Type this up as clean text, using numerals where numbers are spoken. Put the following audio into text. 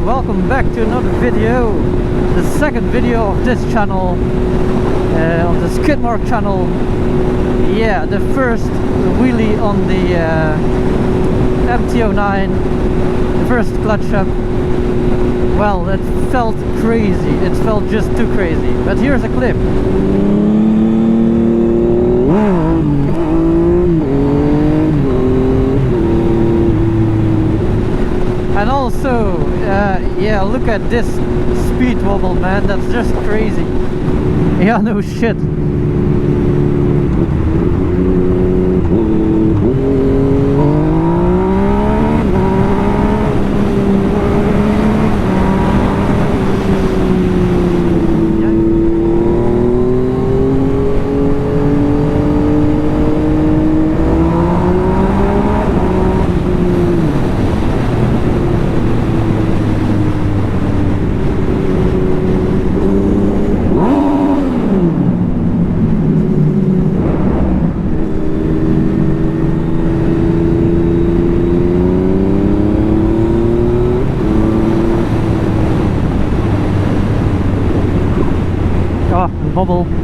welcome back to another video, the second video of this channel, of the Skidmark channel. Yeah, the first wheelie on the MT09, the first clutch up. Well, it felt crazy, it felt just too crazy, but here's a clip. And also, yeah, look at this speed wobble, man, that's just crazy. Yeah, no shit. Wobble.